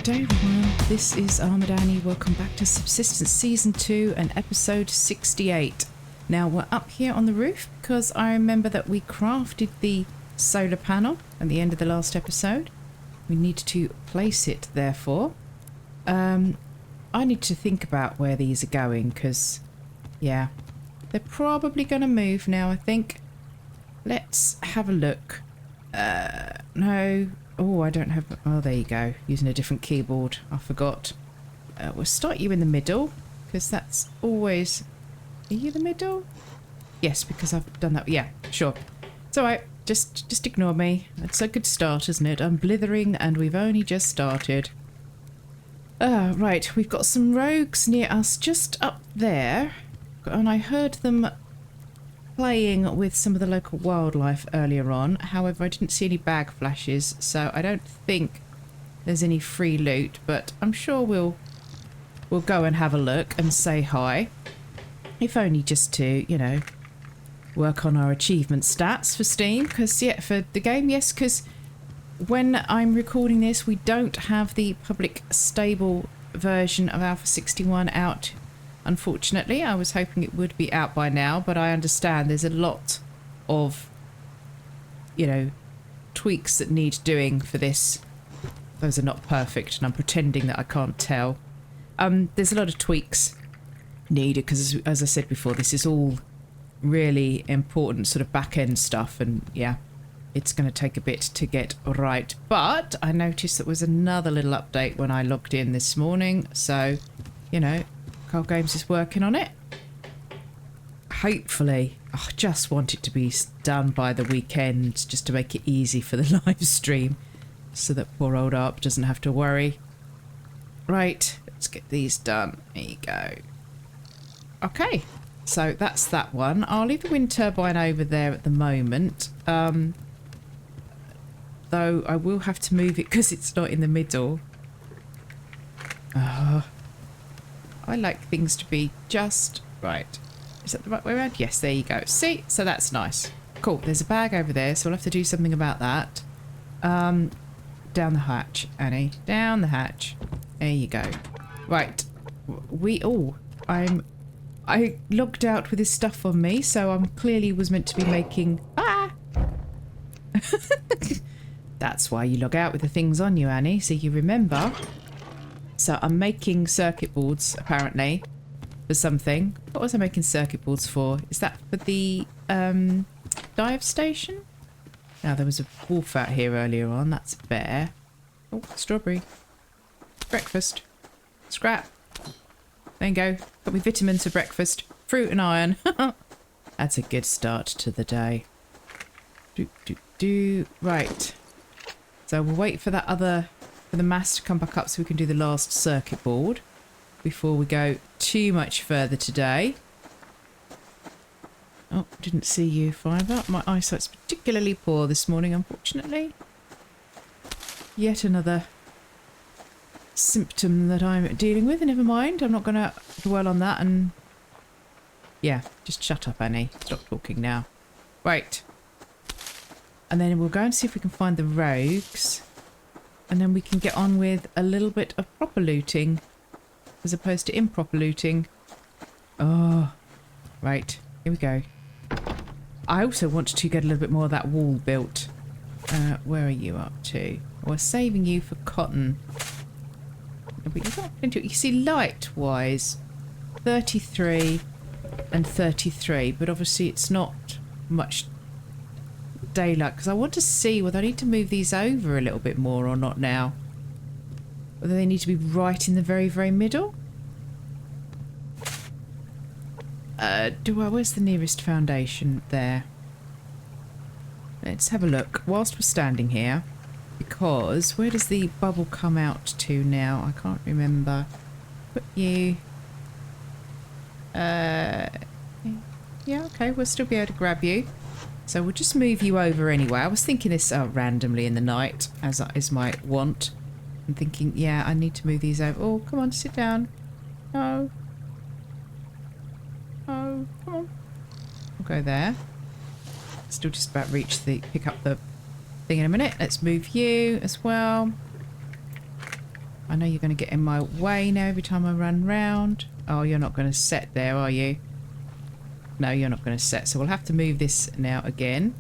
Good day everyone, this is Armadani. Welcome back to Subsistence Season 2 and Episode 68. Now we're up here on the roof because I remember that we crafted the solar panel at the end of the last episode. We need to place it therefore. I need to think about where these are going because, yeah, they're probably going to move now, I think. Let's have a look. No. Oh, I don't have... Oh, there you go. Using a different keyboard. I forgot. We'll start you in the middle because that's always... Are you the middle? Yes, because I've done that. Yeah, sure. It's all right. Just ignore me. It's a good start, isn't it? I'm blithering and we've only just started. Right. We've got some rogues near us just up there. And I heard them playing with some of the local wildlife earlier on. However, I didn't see any bag flashes, so I don't think there's any free loot, but I'm sure we'll go and have a look and say hi. If only just to, you know, work on our achievement stats for Steam, because, yeah, for the game, yes, because when I'm recording this, we don't have the public stable version of Alpha 61 out. Unfortunately, I was hoping it would be out by now, but I understand there's a lot of, you know, tweaks that need doing for this. Those are not perfect, and I'm pretending that I can't tell. There's a lot of tweaks needed because, as I said before, this is all really important sort of back-end stuff, and yeah, it's going to take a bit to get right. But I noticed there was another little update when I logged in this morning, so, you know, Charun Gamez is working on it. Hopefully. I just want it to be done by the weekend just to make it easy for the live stream so that poor old Arp doesn't have to worry. Right, let's get these done. There you go. Okay, so that's that one. I'll leave the wind turbine over there at the moment. Though I will have to move it because it's not in the middle. I like things to be just right. Is that the right way around? Yes, there you go. See? So that's nice. Cool. There's a bag over there, so we'll have to do something about that. Down the hatch, Annie. Down the hatch. There you go. Right. I logged out with this stuff on me, so I'm clearly was meant to be making... Ah! That's why you log out with the things on you, Annie, so you remember. So I'm making circuit boards, apparently, for something. What was I making circuit boards for? Is that for the dive station? Now, there was a wolf out here earlier on. That's a bear. Oh, strawberry. Breakfast. Scrap. There you go. Got me vitamins for breakfast. Fruit and iron. That's a good start to the day. Right. So we'll wait for that other... for the mass to come back up so we can do the last circuit board before we go too much further today. Oh, didn't see you, Fiver. My eyesight's particularly poor this morning, unfortunately. Yet another symptom that I'm dealing with. Never mind, I'm not going to dwell on that and... Yeah, just shut up, Annie. Stop talking now. Right. And then we'll go and see if we can find the rogues. And then we can get on with a little bit of proper looting as opposed to improper looting. Oh, right. Here we go. I also want to get a little bit more of that wall built. Where are you up to? We're saving you for cotton. But you've got plenty. You see, light-wise, 33 and 33. But obviously it's not much daylight because I want to see whether I need to move these over a little bit more or not now. Whether they need to be right in the very, very middle. Where's the nearest foundation? There. Let's have a look whilst we're standing here, because where does the bubble come out to now? I can't remember. Put you... yeah, okay, we'll still be able to grab you. So we'll just move you over anyway. I was thinking this randomly in the night, as is my wont. I'm thinking, yeah, I need to move these over. Oh, come on, sit down. Oh. Oh, come on. We'll go there. Still just about pick up the thing in a minute. Let's move you as well. I know you're going to get in my way now every time I run round. Oh, you're not going to set there, are you? No, you're not going to set. So we'll have to move this now again.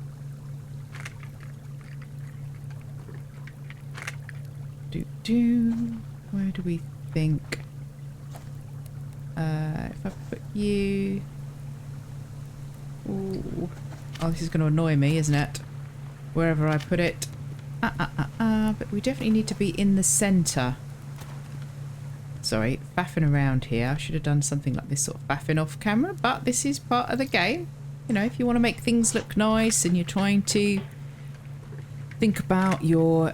Where do we think? If I put you... Ooh. Oh, this is going to annoy me, isn't it? Wherever I put it. But we definitely need to be in the centre. Sorry, faffing around here. I should have done something like this, sort of faffing off camera, but this is part of the game. You know, if you want to make things look nice and you're trying to think about your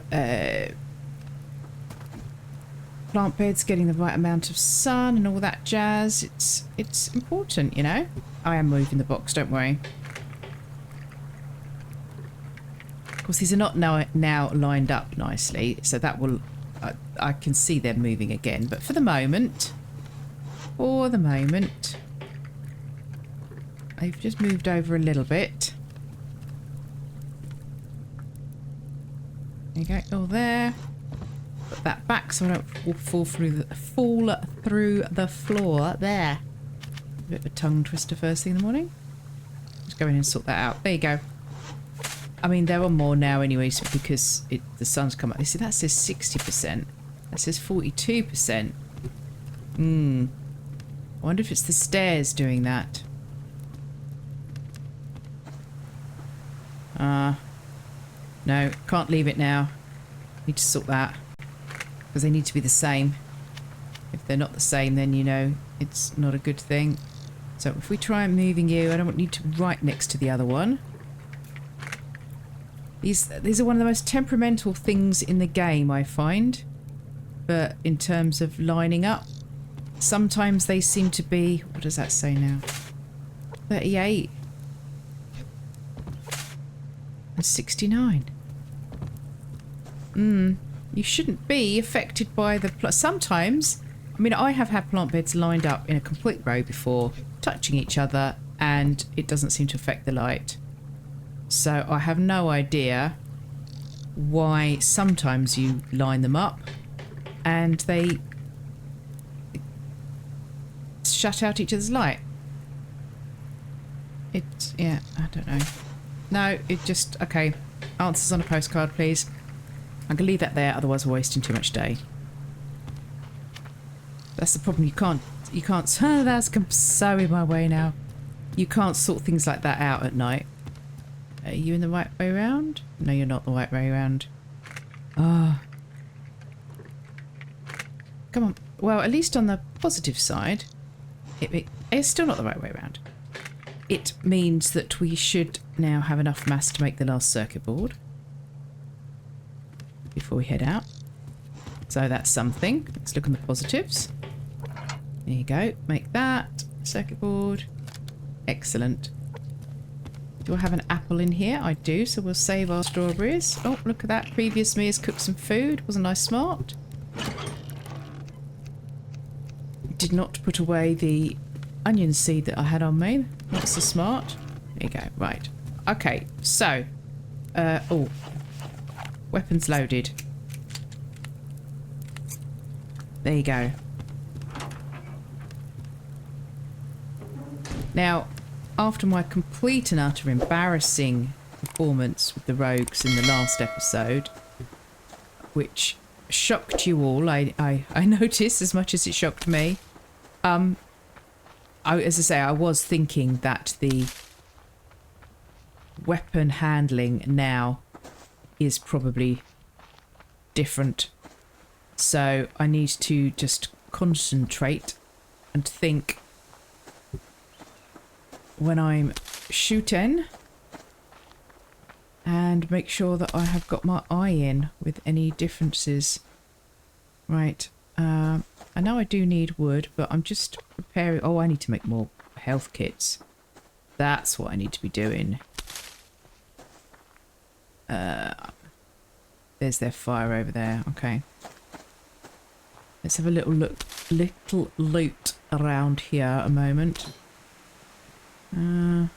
plant beds getting the right amount of sun and all that jazz, it's important, you know. I am moving the box, don't worry. Of course, these are not now lined up nicely, so that will... I can see them moving again, but for the moment, I've just moved over a little bit. There you go, all there. Put that back so I don't fall through the floor. There. A bit of a tongue twister first thing in the morning. Just go in and sort that out. There you go. I mean, there are more now anyways because the sun's come up. You see, that says 60%. That says 42%. I wonder if it's the stairs doing that. No, can't leave it now. Need to sort that. Because they need to be the same. If they're not the same, then you know it's not a good thing. So if we try moving you, I don't want you to right next to the other one. These are one of the most temperamental things in the game, I find. But in terms of lining up, sometimes they seem to be... What does that say now? 38. And 69. You shouldn't be affected by the... Sometimes, I mean, I have had plant beds lined up in a complete row before, touching each other, and it doesn't seem to affect the light. So I have no idea why sometimes you line them up and they shut out each other's light. Yeah, I don't know. No, it just... Okay, answers on a postcard, please. I'm going to leave that there, otherwise we're wasting too much day. That's the problem, you can't... That's so in my way now. You can't sort things like that out at night. Are you in the right way round? No, you're not the right way round. Ah. Come on. Well, at least on the positive side, it's still not the right way round. It means that we should now have enough mass to make the last circuit board before we head out. So that's something. Let's look on the positives. There you go. Make that circuit board. Excellent. Do I have an apple in here? I do, so we'll save our strawberries. Oh, look at that. Previous me has cooked some food. Wasn't I smart? Did not put away the onion seed that I had on me. Not so smart. There you go. Right. Okay, so... oh. Weapons loaded. There you go. Now... After my complete and utter embarrassing performance with the rogues in the last episode, which shocked you all, I noticed as much as it shocked me, as I say, I was thinking that the weapon handling now is probably different. So I need to just concentrate and think when I'm shooting and make sure that I have got my eye in with any differences. Right, I know I do need wood, but I'm just preparing... Oh, I need to make more health kits. That's what I need to be doing. There's their fire over there. Okay. Let's have a little loot around here a moment. I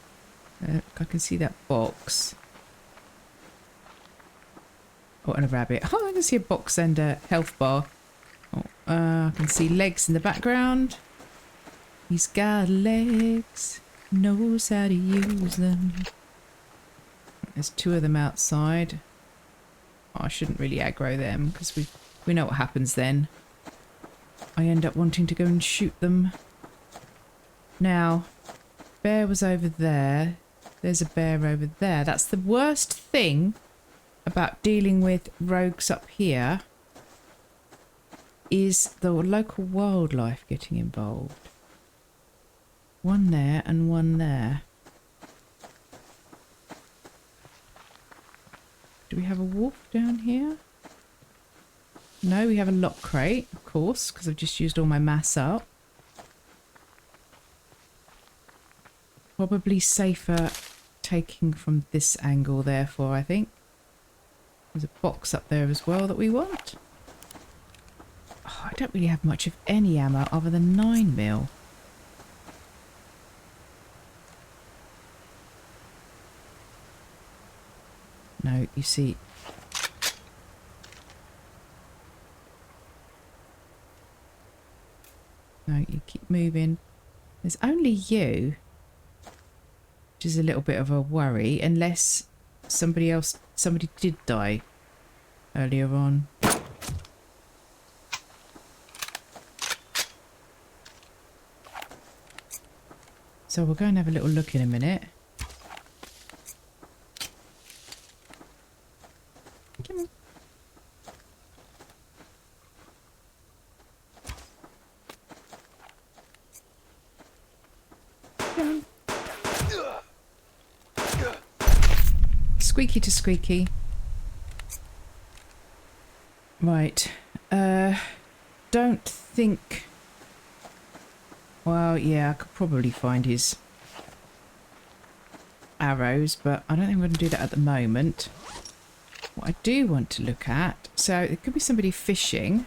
can see that box. Oh, and a rabbit. Oh, I can see a box and a health bar. I can see legs in the background. He's got legs, knows how to use them. There's 2 of them outside. Oh, I shouldn't really aggro them because we know what happens then. I end up wanting to go and shoot them. Now, bear was over there. There's a bear over there. That's the worst thing about dealing with rogues up here, is the local wildlife getting involved. 1 there and 1 there. Do we have a wolf down here? No, we have a lock crate, of course, because I've just used all my mass up. Probably safer taking from this angle, therefore, I think. There's a box up there as well that we want. Oh, I don't really have much of any ammo other than 9mm. No, you see... No, you keep moving. There's only you, which is a little bit of a worry, unless somebody did die earlier on. So we'll go and have a little look in a minute. Come on. Come on. Squeaky to squeaky. Right. Don't think... Well, yeah, I could probably find his arrows, but I don't think I'm going to do that at the moment. What I do want to look at... So, it could be somebody fishing.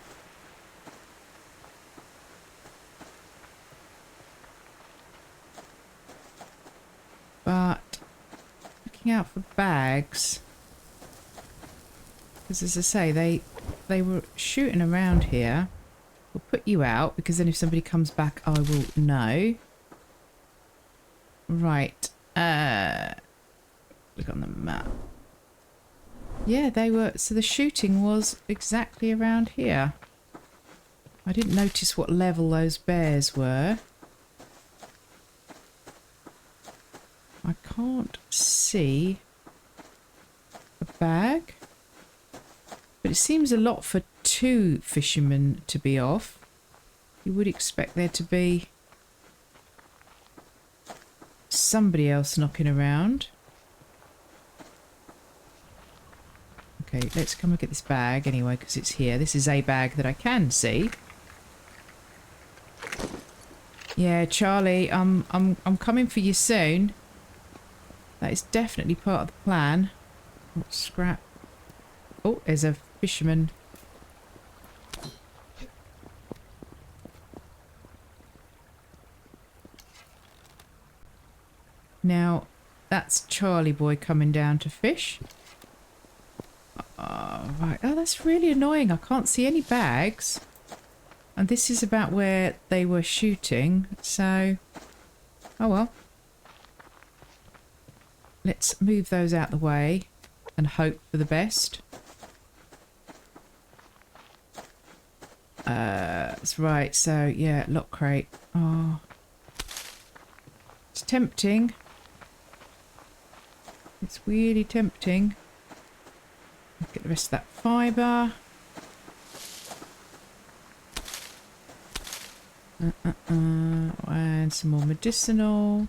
But, looking out for bags. Because as I say, they were shooting around here. We'll put you out, because then if somebody comes back, I will know. Right. Look on the map. Yeah, they were... So the shooting was exactly around here. I didn't notice what level those bears were. I can't see a bag. But it seems a lot for 2 fishermen to be off. You would expect there to be somebody else knocking around. Okay, let's come look at this bag anyway, because it's here. This is a bag that I can see. Yeah, Charlie, I'm coming for you soon. That is definitely part of the plan. What scrap? Oh, there's a fisherman. Now, that's Charlie boy coming down to fish. Right. Oh, that's really annoying. I can't see any bags. And this is about where they were shooting. So, oh well. Let's move those out the way and hope for the best. That's right. So, yeah, lock crate. Oh. It's tempting. It's really tempting. Get the rest of that fibre. And some more medicinal.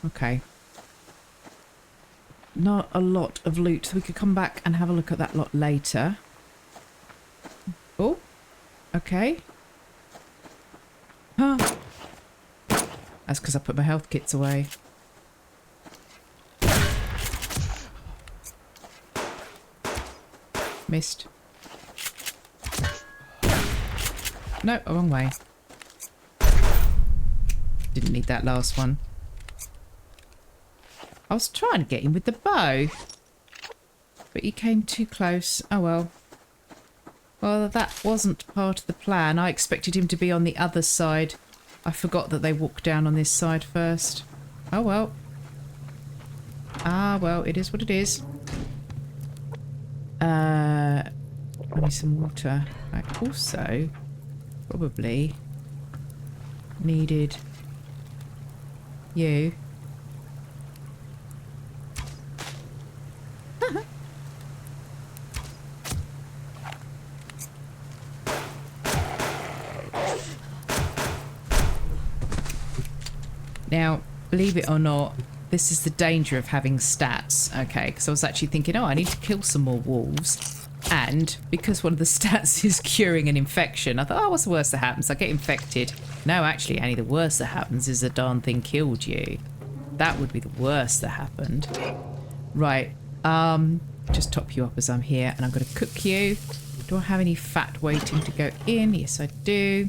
Okay. Not a lot of loot. We could come back and have a look at that lot later. Oh. Okay. Huh. That's because I put my health kits away. Missed. No, wrong way. Didn't need that last one. I was trying to get him with the bow, but he came too close. Oh well. Well, that wasn't part of the plan. I expected him to be on the other side. I forgot that they walked down on this side first. Oh, well. Ah, well, it is what it is. I need some water. I also probably needed you. Now, believe it or not, this is the danger of having stats, okay? Because I was actually thinking, oh, I need to kill some more wolves. And because one of the stats is curing an infection, I thought, oh, what's the worst that happens? I get infected. No, actually, Annie, the worst that happens is the darn thing killed you. That would be the worst that happened. Right, just top you up as I'm here, and I'm going to cook you. Do I have any fat waiting to go in? Yes, I do.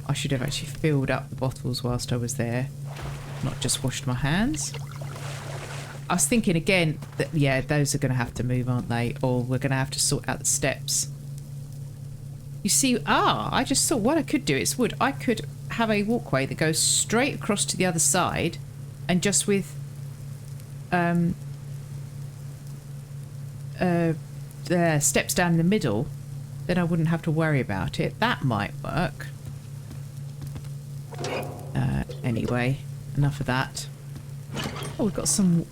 I should have actually filled up the bottles whilst I was there, not just washed my hands. I was thinking again that, yeah, those are going to have to move, aren't they? Or we're going to have to sort out the steps. You see, I just thought what I could do is I could have a walkway that goes straight across to the other side, and just with steps down in the middle, then I wouldn't have to worry about it. That might work. Anyway, enough of that. Oh, we've got some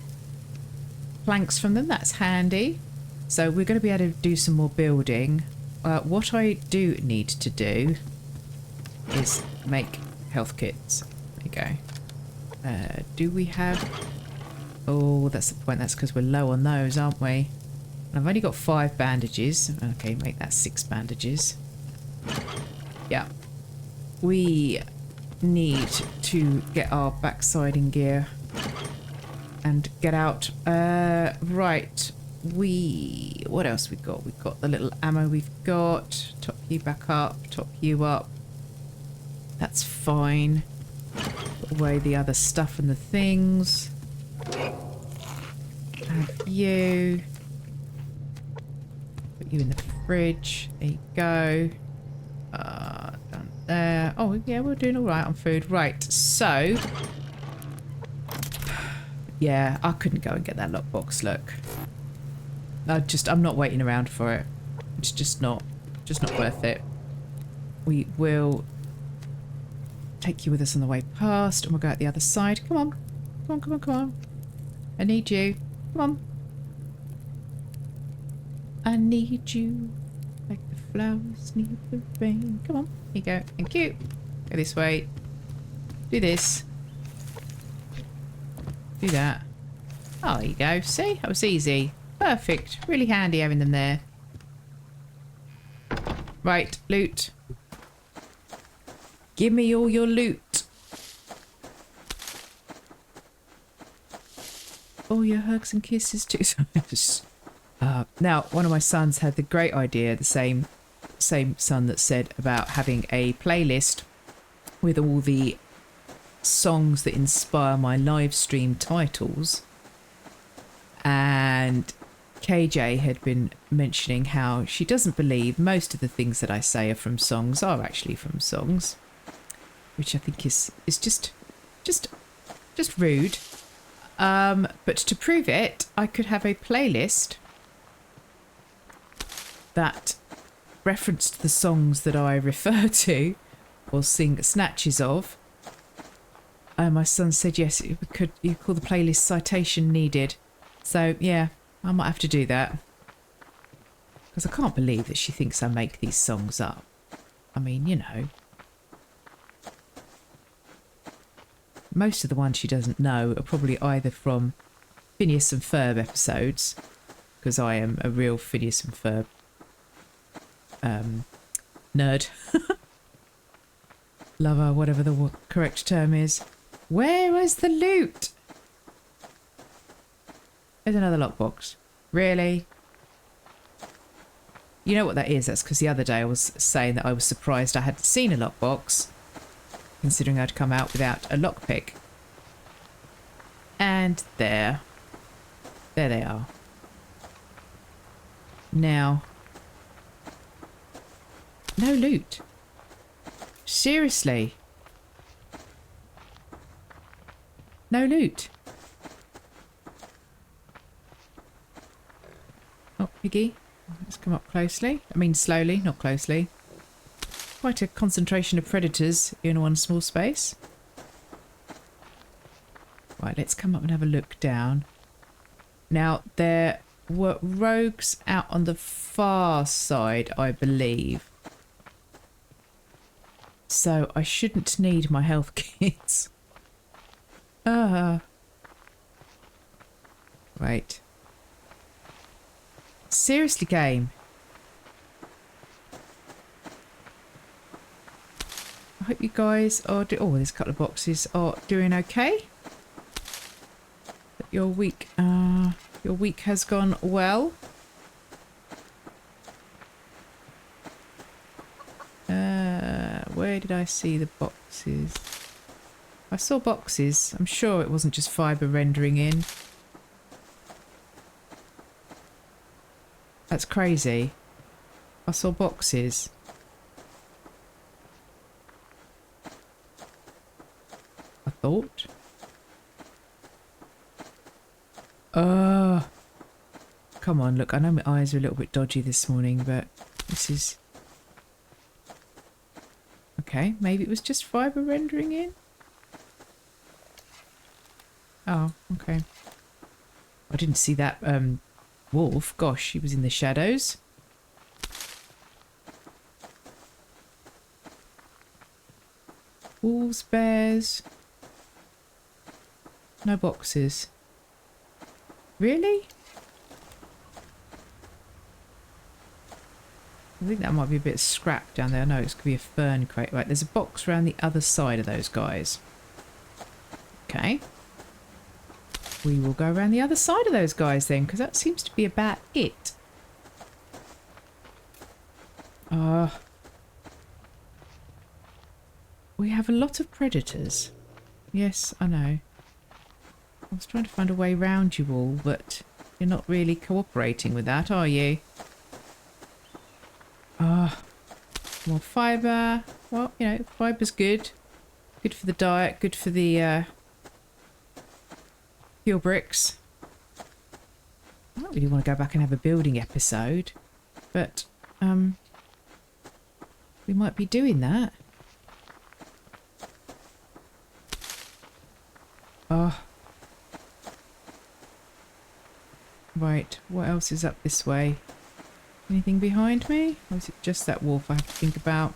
planks from them. That's handy. So we're going to be able to do some more building. What I do need to do is make health kits. There you go. Do we have... Oh, that's the point. That's because we're low on those, aren't we? And I've only got 5 bandages. Okay, make that 6 bandages. Yeah. We need to get our backside in gear and get out. Right. What else we got? We've got the little ammo we've got. Top you back up. Top you up. That's fine. Put away the other stuff and the things. Have you. Put you in the fridge. There you go. Done there. Oh, yeah, we're doing all right on food. Right, so... Yeah, I couldn't go and get that lockbox, look. I'm not waiting around for it. It's just not worth it. We will take you with us on the way past, and we'll go out the other side. Come on. Come on, come on, come on. I need you. Come on. I need you. Like the flowers need the rain. Come on. Here you go. Thank you. Go this way. Do this. Do that. Oh, there you go. See? That was easy. Perfect. Really handy having them there. Right. Loot. Give me all your loot. All your hugs and kisses too. Now, one of my sons had the great idea, the same son that said about having a playlist with all the songs that inspire my live stream titles. And KJ had been mentioning how she doesn't believe most of the things that I say are from songs are actually from songs, which I think is just rude. But to prove it, I could have a playlist that referenced the songs that I refer to or sing snatches of. My son said yes, you call the playlist citation needed. So yeah, I might have to do that. Because I can't believe that she thinks I make these songs up. I mean, you know. Most of the ones she doesn't know are probably either from Phineas and Ferb episodes, because I am a real Phineas and Ferb nerd. Lover, whatever the correct term is. Where is the loot? There's another lockbox. Really? You know what that is? That's because the other day I was saying that I was surprised I hadn't seen a lockbox, considering I'd come out without a lockpick. And there. There they are. Now, No loot. Seriously. No loot. Oh, piggy. Let's come up closely. I mean slowly, not closely. Quite a concentration of predators in one small space. Right, let's come up and have a look down. Now, there were rogues out on the far side, I believe. So I shouldn't need my health kits. Right. Seriously, game. I hope you guys are oh, there's a couple of boxes are doing okay. That your week has gone well. Where did I see the boxes? I saw boxes. I'm sure it wasn't just fibre rendering in. That's crazy. I saw boxes. I thought. Come on, look, I know my eyes are a little bit dodgy this morning, but this is... Okay, maybe it was just fibre rendering in? Oh, okay. I didn't see that wolf. Gosh, he was in the shadows. Wolves, bears. No boxes. Really? I think that might be a bit of scrap down there. No, it's going to be a fern crate. Right, there's a box around the other side of those guys. Okay. We will go around the other side of those guys then, because that seems to be about it. We have a lot of predators. Yes, I know. I was trying to find a way round you all, but you're not really cooperating with that, are you? More fibre. Well, you know, fibre's good. Good for the diet, good for the fuel bricks. I don't really want to go back and have a building episode, but we might be doing that. Right, what else is up this way? Anything behind me? Or is it just that wolf I have to think about?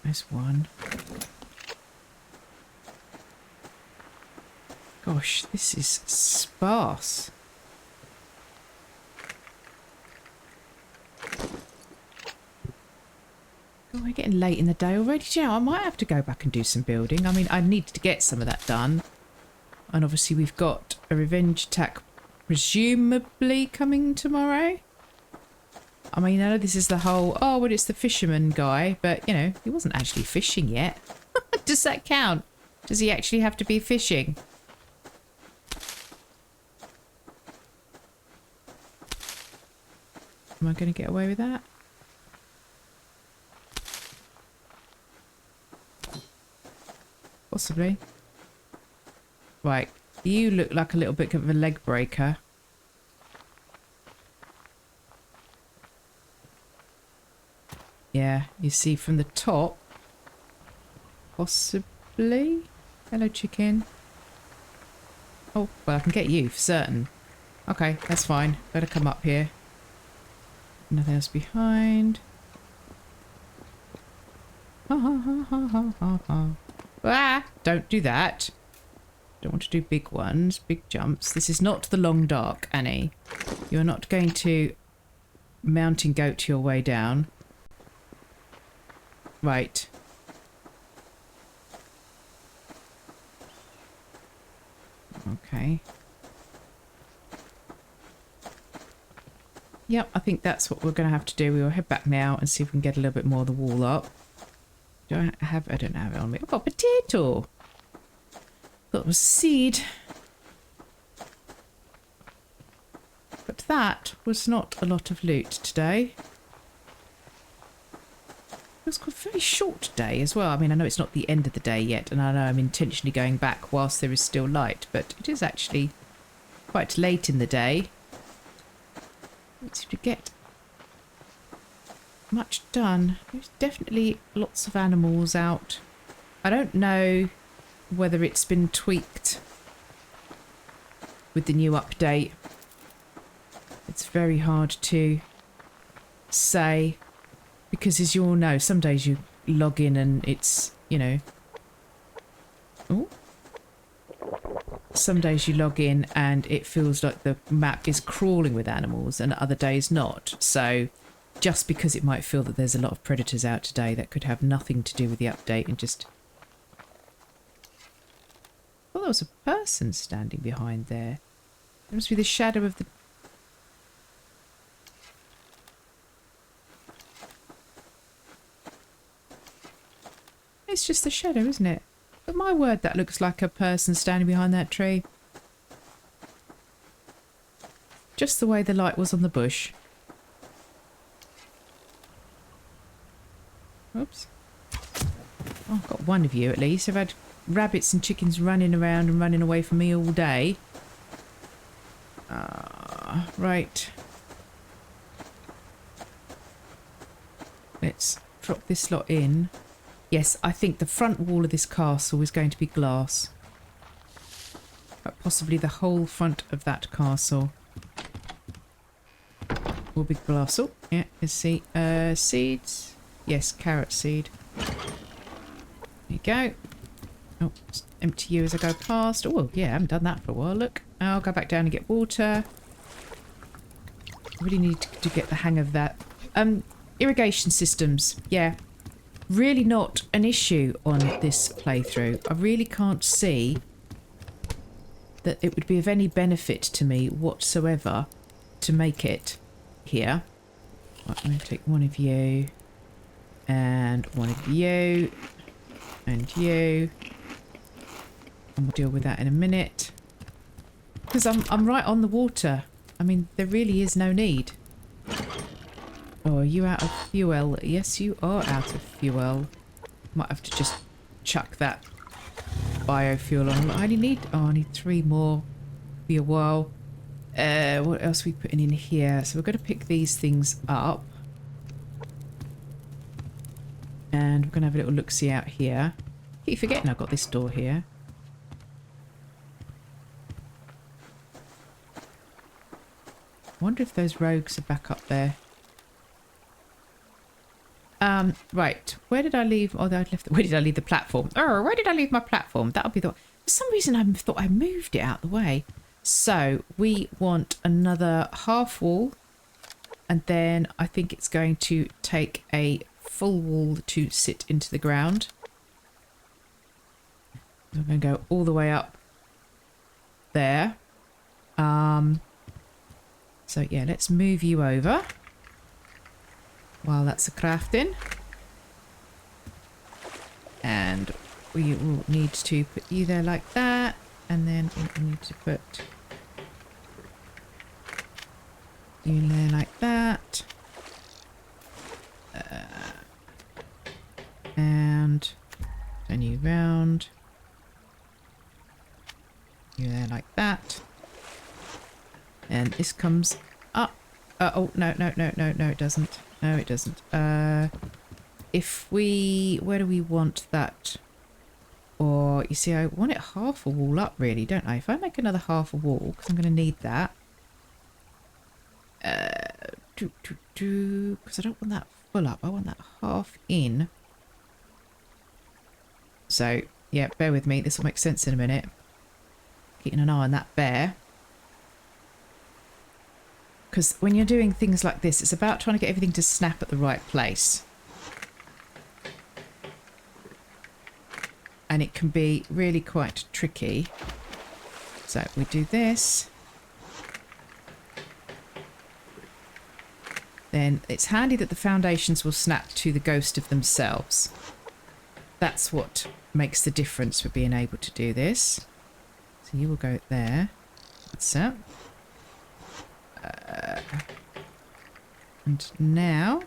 There's one. Gosh, this is sparse. Oh, we're getting late in the day already. Do you know, I might have to go back and do some building. I mean, I need to get some of that done. And obviously we've got a revenge attack presumably coming tomorrow. I mean, I know this is the whole, oh, well, it's the fisherman guy, but, you know, he wasn't actually fishing yet. Does that count? Does he actually have to be fishing? Am I going to get away with that? Possibly. Right, you look like a little bit of a leg breaker. Yeah, you see from the top. Possibly. Hello, chicken. Oh, well, I can get you for certain. Okay, that's fine. Better come up here. Nothing else behind. Ha ha ha ha ha ha ha. Ah! Don't do that. Don't want to do big ones, big jumps. This is not the long dark, Annie. You're not going to mountain goat your way down. Right. Okay. Yep, I think that's what we're going to have to do. We'll head back now and see if we can get a little bit more of the wall up. I don't have it on me. I've got a potato. Thought it was a seed. But that was not a lot of loot today. It was a very short day as well. I mean, I know it's not the end of the day yet, and I know I'm intentionally going back whilst there is still light, but it is actually quite late in the day. Let's get much done. There's definitely lots of animals out. I don't know whether it's been tweaked with the new update. It's very hard to say. Because as you all know, some days you log in and it's, you know... Oh. Some days you log in and it feels like the map is crawling with animals and other days not. So just because it might feel that there's a lot of predators out today, that could have nothing to do with the update and just... Well, there was a person standing behind there. It must be the shadow of the... It's just a shadow, isn't it? But my word, that looks like a person standing behind that tree. Just the way the light was on the bush. Oops. Oh, I've got one of you at least. I've had rabbits and chickens running around and running away from me all day. Right. Let's drop this lot in. Yes, I think the front wall of this castle is going to be glass. But possibly the whole front of that castle will be glass. Oh, yeah, let's see. Seeds. Yes, carrot seed. There you go. Oh, just empty you as I go past. Oh, yeah, I haven't done that for a while. Look, I'll go back down and get water. I really need to get the hang of that. Irrigation systems. Yeah. Really not an issue on this playthrough. I really can't see that it would be of any benefit to me whatsoever to make it here. Right, I'm going to take one of you and one of you and you, and we'll deal with that in a minute because I'm right on the water. I mean, there really is no need. Oh, are you out of fuel? Yes, you are out of fuel. Might have to just chuck that biofuel on. I only need... Oh, I need 3 more. Be a while. What else are we putting in here? So we're going to pick these things up. And we're going to have a little look-see out here. Keep forgetting I've got this door here. I wonder if those rogues are back up there. Right. Where did I leave? Oh, I left. Where did I leave the platform? Oh, where did I leave my platform? That'll be the... For some reason, I thought I moved it out the way. So we want another half wall, and then I think it's going to take a full wall to sit into the ground. I'm going to go all the way up there. So yeah, let's move you over while that's a crafting. And we will need to put you there like that, and then we need to put you in there like that. And turn you round. You there like that. And this comes up. Oh, no, it doesn't. No, it doesn't. If we... Where do we want that? Or, you see, I want it half a wall up, really, don't I? If I make another half a wall, because I'm going to need that. Because I don't want that full up. I want that half in. So, yeah, bear with me. This will make sense in a minute. Keeping an eye on that bear. Because when you're doing things like this, it's about trying to get everything to snap at the right place. And it can be really quite tricky. So we do this. Then it's handy that the foundations will snap to the ghost of themselves. That's what makes the difference for being able to do this. So you will go there. That's it. And now,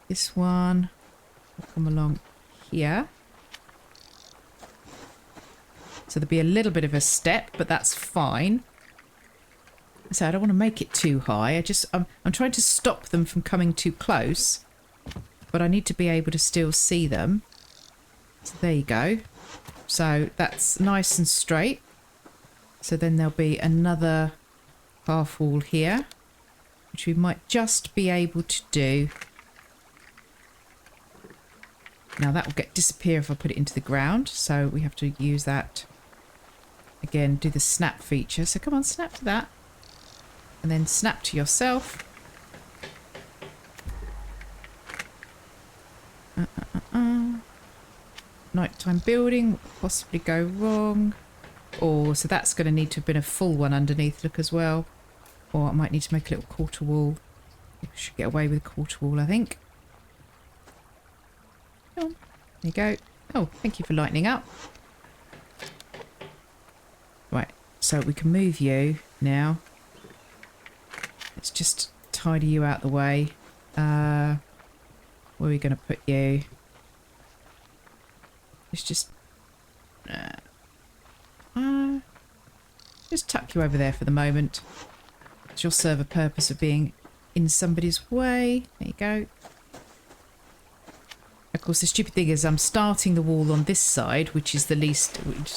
this one will come along here. So there'll be a little bit of a step, but that's fine. So I don't want to make it too high. I'm trying to stop them from coming too close, but I need to be able to still see them. So there you go. So that's nice and straight. So then there'll be another half wall here, which we might just be able to do. Now that will disappear if I put it into the ground. So we have to use that again, do the snap feature. So come on, snap to that. And then snap to yourself. Nighttime building will possibly go wrong. Oh, so that's going to need to have been a full one underneath, look, as well. Or I might need to make a little quarter wall. We should get away with a quarter wall, I think. Oh, there you go. Oh, thank you for lightening up. Right, so we can move you now. Let's just tidy you out the way. Where are we going to put you? Let's just tuck you over there for the moment. You'll serve a purpose of being in somebody's way. There you go. Of course, the stupid thing is I'm starting the wall on this side, which is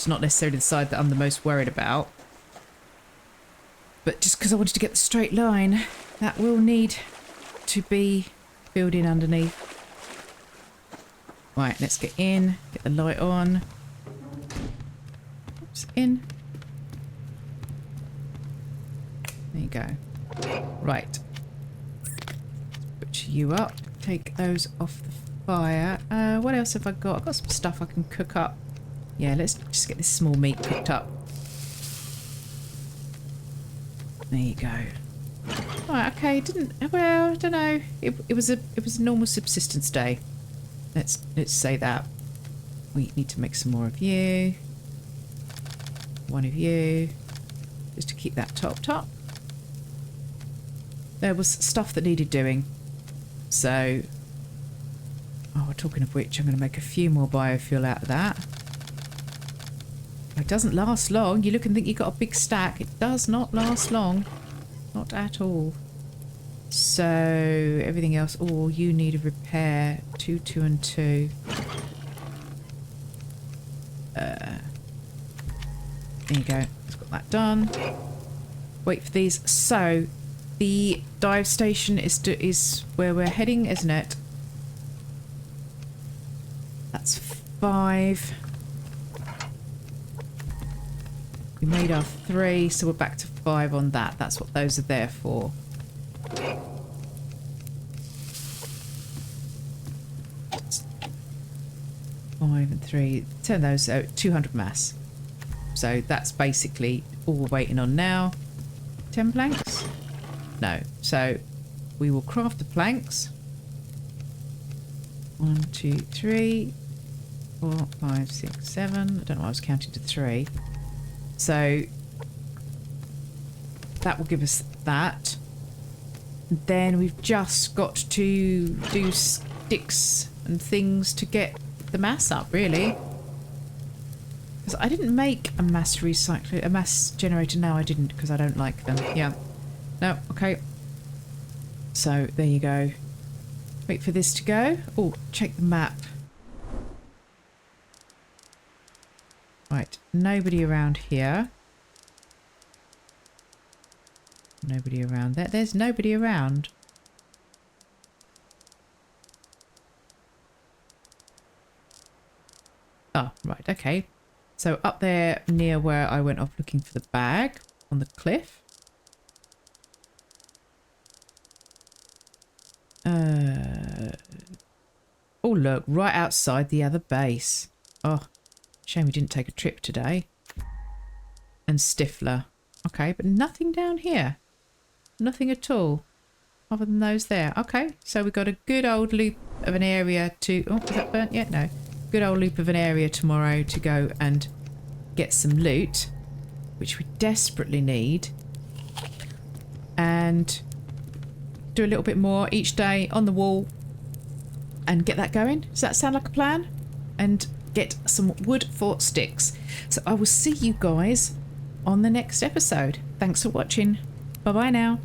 not necessarily the side that I'm the most worried about. But just because I wanted to get the straight line, that will need to be filled in underneath. Right, let's get in, get the light on. Oops, in. There you go. Right. Put you up. Take those off the fire. What else have I got? I've got some stuff I can cook up. Yeah, let's just get this small meat cooked up. There you go. Right, okay, well, I don't know. It was a normal subsistence day. Let's say that. We need to make some more of you. One of you. Just to keep that top. There was stuff that needed doing. So, talking of which, I'm going to make a few more biofuel out of that. It doesn't last long. You look and think you've got a big stack. It does not last long. Not at all. So, everything else. Oh, you need a repair. 2, 2 and 2. There you go. Let's got that done. Wait for these. So, the dive station is where we're heading, isn't it? That's 5. We made our 3, so we're back to 5 on that. That's what those are there for. 5 and 3. Turn those out. 200 mass. So that's basically all we're waiting on now. 10 planks? No. So we will craft the planks. 1, 2, 3, 4, 5, 6, 7. I don't know why I was counting to 3. So that will give us that. Then we've just got to do sticks and things to get the mass up, really. Because I didn't make a mass recycler, a mass generator. No, I didn't, because I don't like them. Yeah. No, okay. So there you go. Wait for this to go. Oh, check the map. Right, nobody around here. Nobody around there. There's nobody around. Oh, right, okay. So up there near where I went off looking for the bag on the cliff. Oh, look, right outside the other base. Oh, shame we didn't take a trip today. And Stifler. Okay, but nothing down here. Nothing at all. Other than those there. Okay, so we've got a good old loop of an area to... Oh, is that burnt yet? No. Good old loop of an area tomorrow to go and get some loot. Which we desperately need. and do a little bit more each day on the wall and get that going. Does that sound like a plan? And get some wood for sticks. So I will see you guys on the next episode. Thanks for watching. Bye bye now.